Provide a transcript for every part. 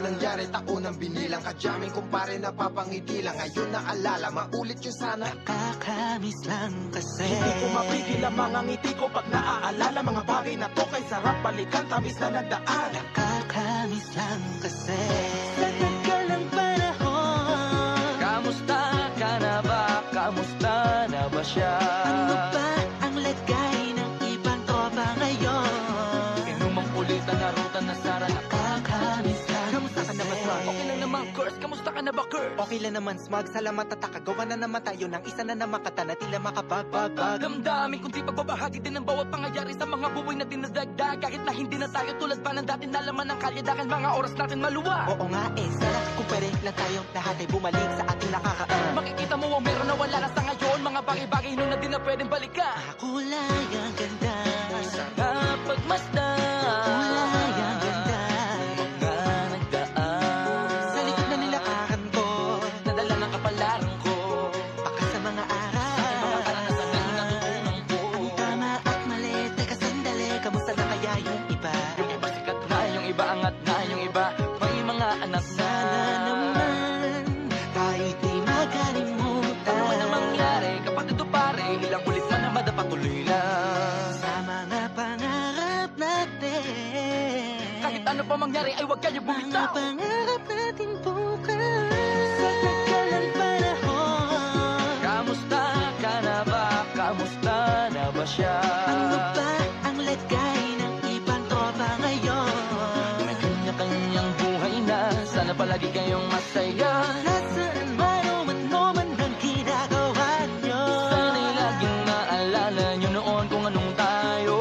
nangyari, taunang binilang. Kadyaming kumpare, napapangiti lang. Ngayon naalala, maulit yun sana. Nakakamiss lang kasi. Hindi ko mapigil ang mga ngiti ko pag naaalala. Mga bagay na to kay sarap balikan, tamis na nagdaan. Nakakamiss lang kasi. Sa tagal ng panahon, kamusta ka na ba? Kamusta na ba siya? ano ba ang lagay ng ibang tropa ngayon? Inumang kulitan na ruta na sara. Nakakamiss lang Kamusta ka na ba, Smug? Okay lang naman, Curse. Kamusta ka na ba, Curse? Okay lang naman, Smug. Salamat at nakagawa na naman tayo ng isa na namakata na tila makapagbabag. Damdamin kundi pagbabahagi din ng bawat pangyayari sa mga buhay na dinadagdag. Kahit na hindi na tayo tulad pa ng dati na laman ng kalye dahil mga oras natin maluwag. Oo nga sarap kung pwede lang tayo lahat ay bumalik sa ating nakakaan. Makikita mo ang meron na wala na sa ngayon. Mga bagay-bagay noon na di na pwedeng balikan. Kulay ang ganda, Sarap pagmasdan. kulay ang ganda. Mga nagdaan Sa likod na nilakaran ko, nadala ng kapalaran ko. baka sa mga aral. Mga karanasan na natutunan ko. Ang tama at mali, teka sandali, kamusta na kaya yung iba? Yung iba sikat na, yung iba angat na, yung iba may mga anak na. Sana naman, tayo'y di makalimutan. Ano man ang mangyari, kapag ito pare, ilang ulit man na madapatuloy lang. Sa mga pangarap natin, Kahit ano pa mangyari, ay huwag kayo mga bumitaw. pangarap natin bukas. Sa tagal ng panahon, Kamusta ka na ba? Kamusta na ba siya? ano ba ang lagay ng ibang tropa ngayon? May kanya-kanyang buhay na, sana palagi kayong masaya. Nasaan man o ano man ang ginagawa nyo? Sana'y laging maalala nyo noon kung anong tayo.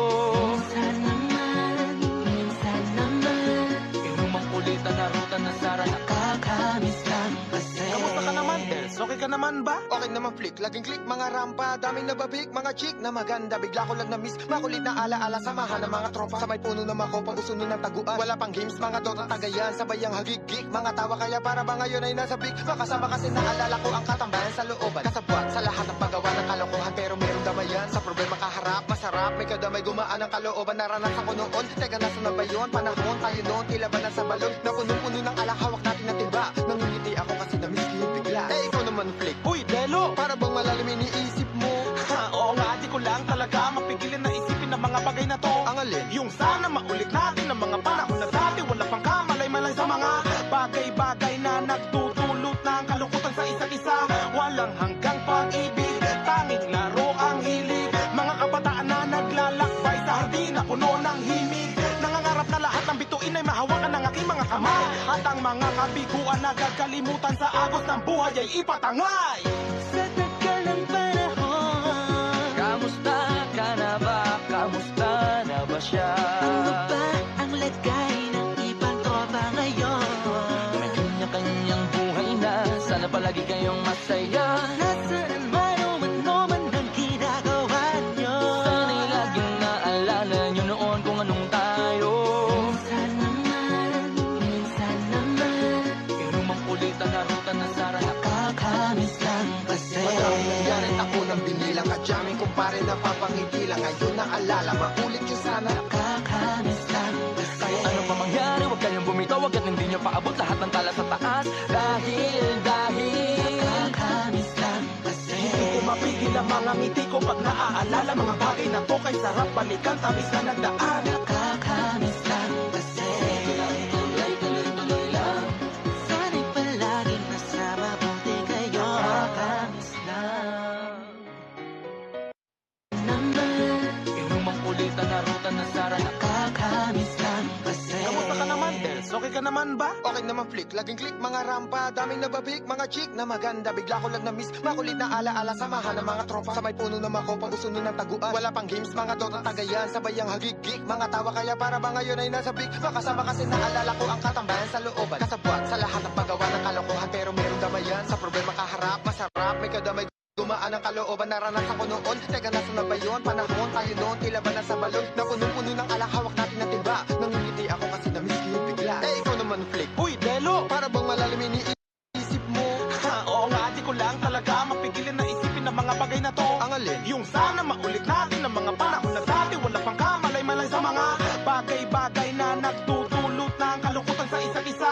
Minsan naman, Inumang kulitan na ruta na sara. nakakamiss lang kasi. Kamusta ka naman, Dels? Okay ka naman ba? Okay naman, flick, laging click, mga rampa. Daming nababik, mga chick na maganda. Bigla ko lang na-miss, makulit na alaala. Samahan ng mga tropa, sa may puno na makopa, uso nun ng taguan. Wala pang games, mga dota tagayan. Sabay ang hagig-gig, mga tawa kaya para ba ngayon ay nasa big. Makasama kasi naalala ko ang katambayan sa looban. Kasabwat sa lahat ng paggawa ng kalokohan, pero merong damayan. Sa problema kaharap, masarap, may kadamay gumaan ang kalooban. Naranasan ko noon, teka nasa na ba yun? Panahon tayo noon, tila ba nasa balon? Na punong-puno ng alak, hawak natin ng timba. Nangingiti ako kasi na-miss ko yung bigla. Eh, ikaw naman, flick. Uy, Delo! Para bang malalim iniisip mo? Oo nga, di ko lang talaga mapigilin na isipin ng mga bagay na to. Ang alin? Yung sana maulit natin ng mga panahon na dati. Wala pang kamalay-malay sa mga bagay-bagay na nagtutulot ng kalungkutan sa isa't isa. Walang hanggang pag-ibig, tanging laro ang hilig. Mga kabataan na naglalakbay sa hardin na puno ng himig. Nangangarap na lahat ng bituin ay mahawakan ng aking mga kamay. At ang mga kabiguan na gagalimutan sa agos ng buhay ay ipatangay. Sa tagal ng panahon, Kamusta ka na ba? Kamusta na ba siya? ano ba ang lagay ng ibang tropa ngayon? May kanya-kanyang buhay na, sana palagi kayong masaya. Nasaan man o ano man ang ginagawa nyo? Sana'y laging naalala nyo noon kung anong tayo. Minsan naman, Inumang kulitan na ruta na sara. nakakamiss lang kasi. Madaming nangyari, taunang binilang. Kadyaming kumpare, napapangiti lang. Ngayon naalala, maulit yun sana. Nakakamiss lang kasi. Kahit ano pa mangyari, huwag kayong bumitaw. Hanggat hindi nyo paabot lahat ng tala sa taas. Dahil Nakakamiss lang kasi. Hindi ko mapigil ang mga ngiti ko pag naaalala. Mga bagay na to kay sarap balikan, tamis na nagdaan. Nakakamiss lang kasi. tuloy-tuloy lang. Sana'y palaging nasa mabuti kayo. Nakakamiss lang naman. Inumang kulitan na ruta na sara. Nakakamiss lang kasi. Kamusta ka naman, Dels? Okay ka naman ba? Okay naman, flick, laging click, mga rampa. Daming nababik, mga chick na maganda. Bigla ko lang na-miss, makulit na alaala. Samahan ng mga tropa, sa may puno na makopa, uso nun ng taguan. Wala pang games, mga dota tagayan. Sabay ang hagig-gig, mga tawa kaya para ba ngayon ay nasa big. Makasama kasi naalala ko ang katambayan sa looban. Kasabwat sa lahat ng paggawa ng kalokohan, pero merong damayan. Sa problema kaharap, masarap, may kadamay gumaan ang kalooban. Naranasan ko noon, teka nasa na ba yun? Panahon tayo noon, tila ba nasa balon? Na punong-puno ng alak, hawak natin ng timba. Nangingiti ako kasi na-miss ko yung bigla. Eh, ikaw naman, flick. Uy, Delo! Para bang malalim iniisip mo? Oo nga, di ko lang talaga mapigilin na isipin ng mga bagay na to. Ang alin? Yung sana maulit natin ng mga panahon na dati. Wala pang kamalay-malay sa mga bagay-bagay na nagtutulot ng kalungkutan sa isa't isa.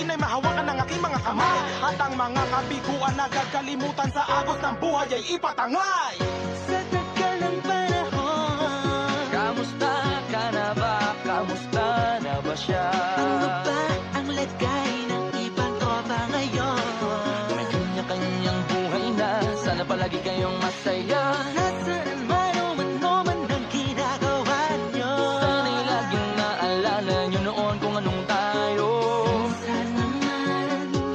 akin ay mahawakan ng aking mga kamay. At ang mga kabiguan na gagalimutan sa agos ng buhay ay ipatangay. Sa tagal ng panahon, Kamusta ka na ba? Kamusta na ba siya? ano ba ang lagay ng ibang tropa ngayon? May kanya-kanyang buhay na, sana palagi kayong masaya. Nasaan man o ano man ang ginagawa nyo? Sana'y laging naalala nyo noon kung anong tayo.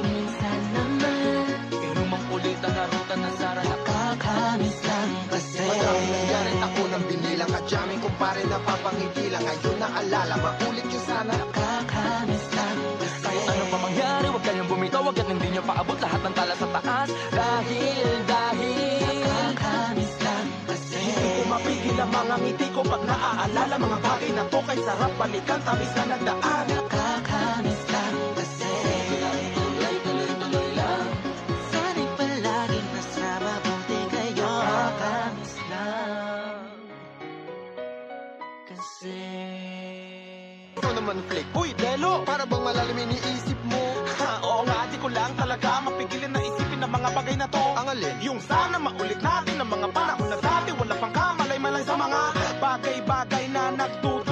Minsan naman Pero makulitan na ruta na sara kakamiss lang kasi. Madami nangyari ako nang binilang kadyaming kumpare na papangiti lang. Ngayon naalala, maulit yun sana. Kakamiss lang kasi. Kahit ano pa mangyari, huwag kayong bumitaw, hanggat hindi nyo paabot lahat ng tala sa taas. Dahil Kakamiss lang kasi. Hindi ko mapigil ang mga ngiti ko pag naaalala mga bagay na to kay sarap balikan tamis na nagdaan. Kakamiss lang kasi. tuloy lang. Sana'y palaging nasa mabuti kayo. Kakamiss lang kasi. Ikaw naman, Flick. Uy, Delo! Para bang malalim iniisip mo? Ha, oo nga, di ko lang talaga mapigilin na isipin ang mga bagay na to. Ang alin? Yung sana maulit natin ang mga panahon na dati wala pang kamalay-malay sa mga bagay-bagay na nagtutuloy